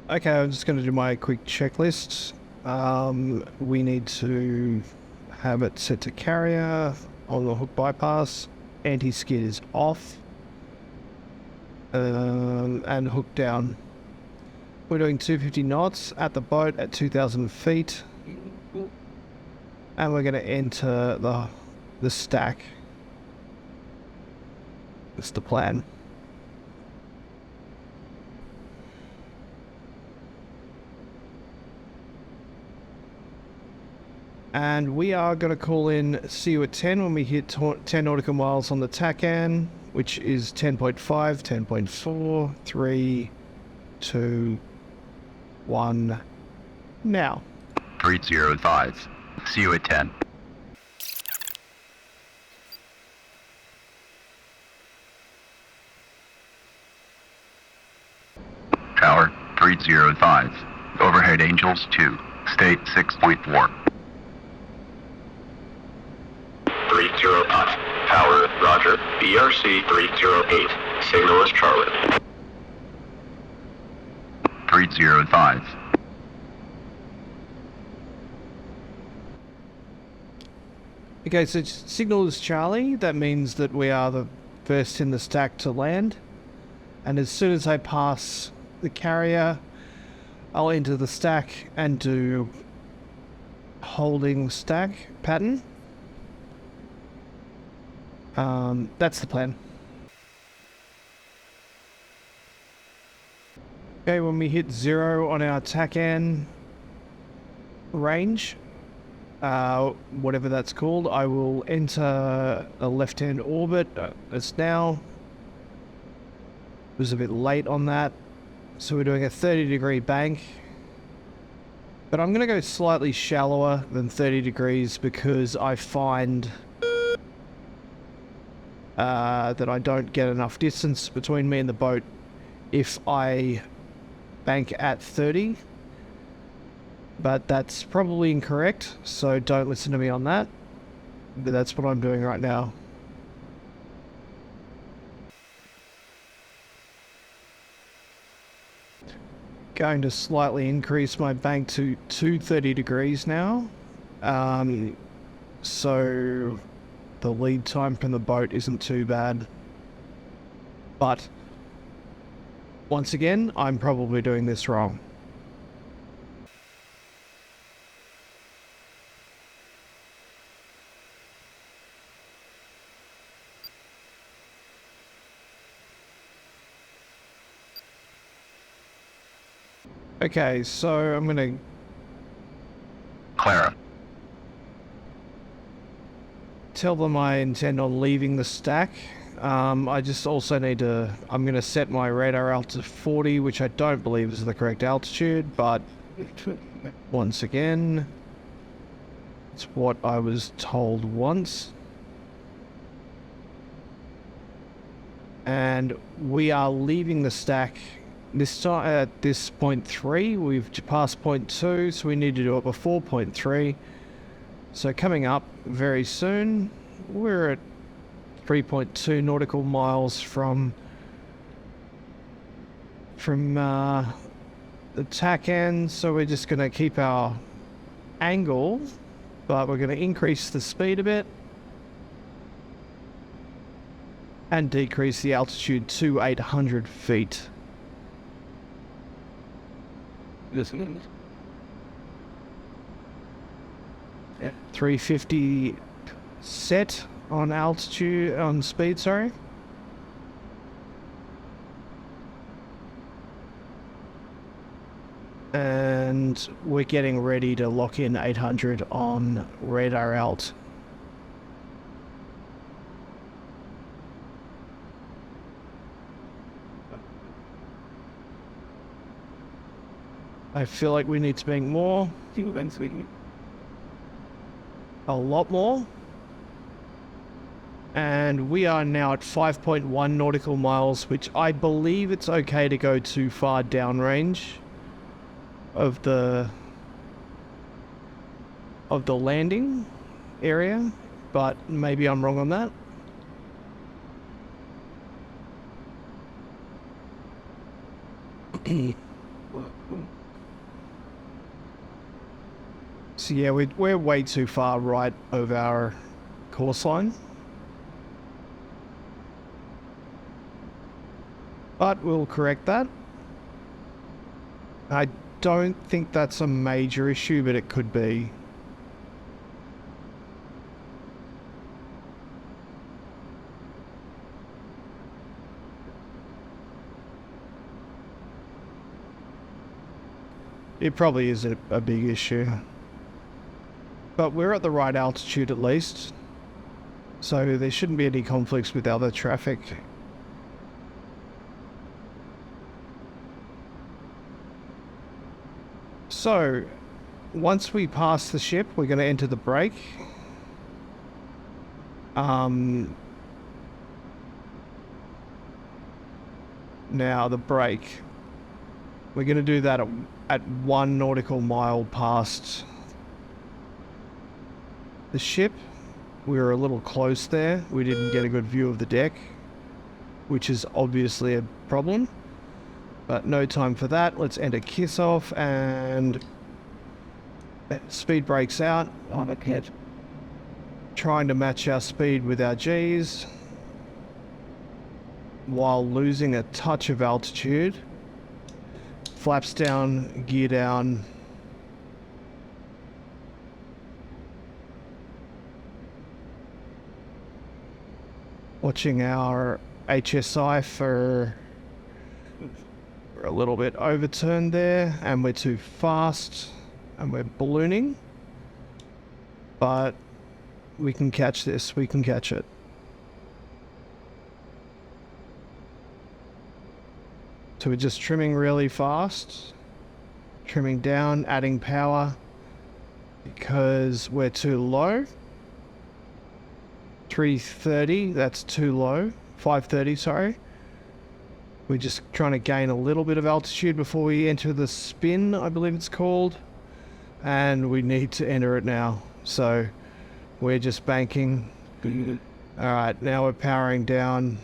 Okay, I'm just going to do my quick checklist. We need to have it set to carrier on the hook bypass. Anti-skid is off. And hook down. We're doing 250 knots at the boat at 2,000 feet. And we're going to enter the stack. That's the plan. And we are going to call in see you at 10 when we hit 10 nautical miles on the TACAN, which is 10.5, 10.4, 3, 2, 1, now. 305. See you at 10. Tower 305. Overhead Angels 2. State 6.4. 305. Tower, roger. BRC 308. Signal is Charlie. 305. Okay, so signal is Charlie. That means that we are the first in the stack to land. And as soon as I pass the carrier, I'll enter the stack and do holding stack pattern. That's the plan. Okay, when we hit 0 on our TACAN range, whatever that's called, I will enter a left-hand orbit. It's now. It was a bit late on that, so we're doing a 30-degree bank. But I'm going to go slightly shallower than 30 degrees because I find that I don't get enough distance between me and the boat if I bank at 30. But that's probably incorrect, so don't listen to me on that. But that's what I'm doing right now. Going to slightly increase my bank to 30 degrees now. So the lead time from the boat isn't too bad. But once again, I'm probably doing this wrong. Okay, so I'm gonna Clara. tell them I intend on leaving the stack. I just also need to, I'm gonna set my radar alt to 40, which I don't believe is the correct altitude, but once again, it's what I was told once. And we are leaving the stack this time at this point 3. We've passed point 2, so we need to do it before point 3. So coming up very soon, we're at 3.2 nautical miles from the TACAN, so we're just going to keep our angle, but we're going to increase the speed a bit and decrease the altitude to 800 feet. Yeah, 350 set on altitude, on speed, sorry. And we're getting ready to lock in 800 on radar alt. I feel like we need to make more. A lot more. And we are now at 5.1 nautical miles, which I believe it's okay to go too far downrange of the landing area, but maybe I'm wrong on that. So yeah, we're way too far right of our course line. But we'll correct that. I don't think that's a major issue, but it could be. It probably is a big issue. But we're at the right altitude at least. So there shouldn't be any conflicts with other traffic. So, once we pass the ship, we're going to enter the brake. Now the brake. We're going to do that at 1 nautical mile past the ship. We were a little close there. We didn't get a good view of the deck, which is obviously a problem. But no time for that. Let's enter kiss off and speed brakes out. On a kit. Trying to match our speed with our G's while losing a touch of altitude. Flaps down, gear down. Watching our HSI for we're a little bit overturned there, and we're too fast, and we're ballooning. But we can catch this, we can catch it. So we're just trimming really fast, trimming down, adding power, because we're too low. 330, that's too low. 530, sorry. We're just trying to gain a little bit of altitude before we enter the spin, I believe it's called. And we need to enter it now. So we're just banking. Alright, now we're powering down.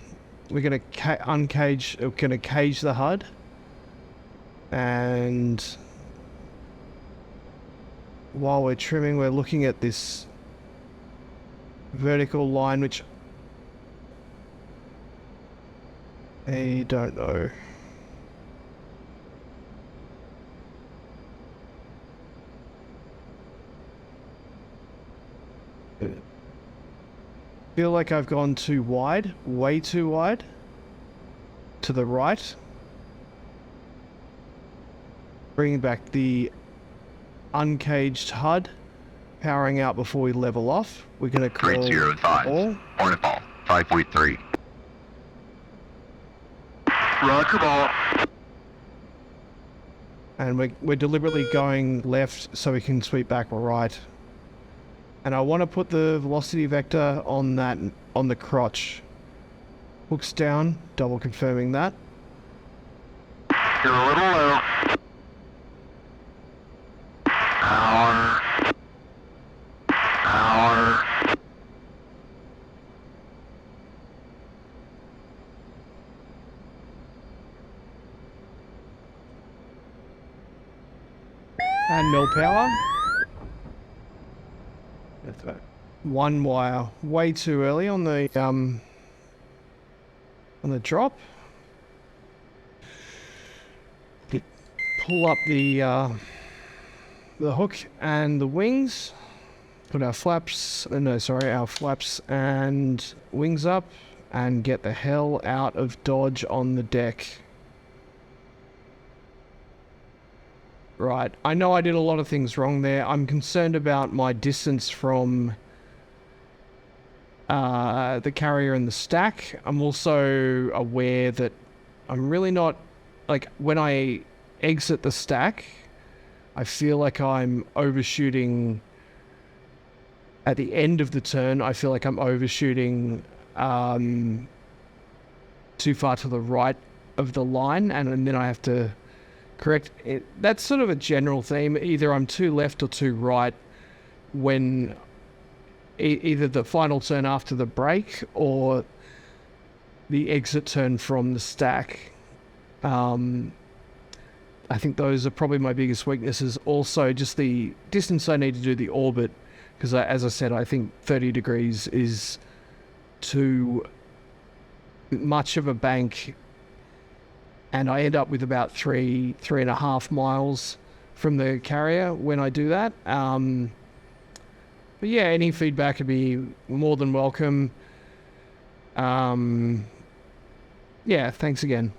We're going to cage the HUD. And while we're trimming, we're looking at this vertical line, which I don't know. Feel like I've gone too wide, way too wide, to the right. Bringing back the uncaged HUD, powering out before we level off. We're going to call 305. all. Hornet ball, 5.3. Roger ball. And we're deliberately going left so we can sweep back right. And I want to put the velocity vector on the crotch. Hooks down, double confirming that. You're a little low. Power. And mill power. That's right. One wire, way too early on the drop. Pull up the hook and the wings. Put our flaps, our flaps and wings up, and get the hell out of dodge on the deck. Right, I know I did a lot of things wrong there. I'm concerned about my distance from the carrier and the stack. I'm also aware that I'm really not, like, when I exit the stack, I feel like I'm overshooting. At the end of the turn, I feel like I'm overshooting too far to the right of the line, and then I have to correct it. That's sort of a general theme. Either I'm too left or too right when either the final turn after the break or the exit turn from the stack. I think those are probably my biggest weaknesses. Also, just the distance I need to do the orbit, because as I said, I think 30 degrees is too much of a bank, and I end up with about 3.5 miles from the carrier when I do that. But yeah, any feedback would be more than welcome. Yeah, thanks again.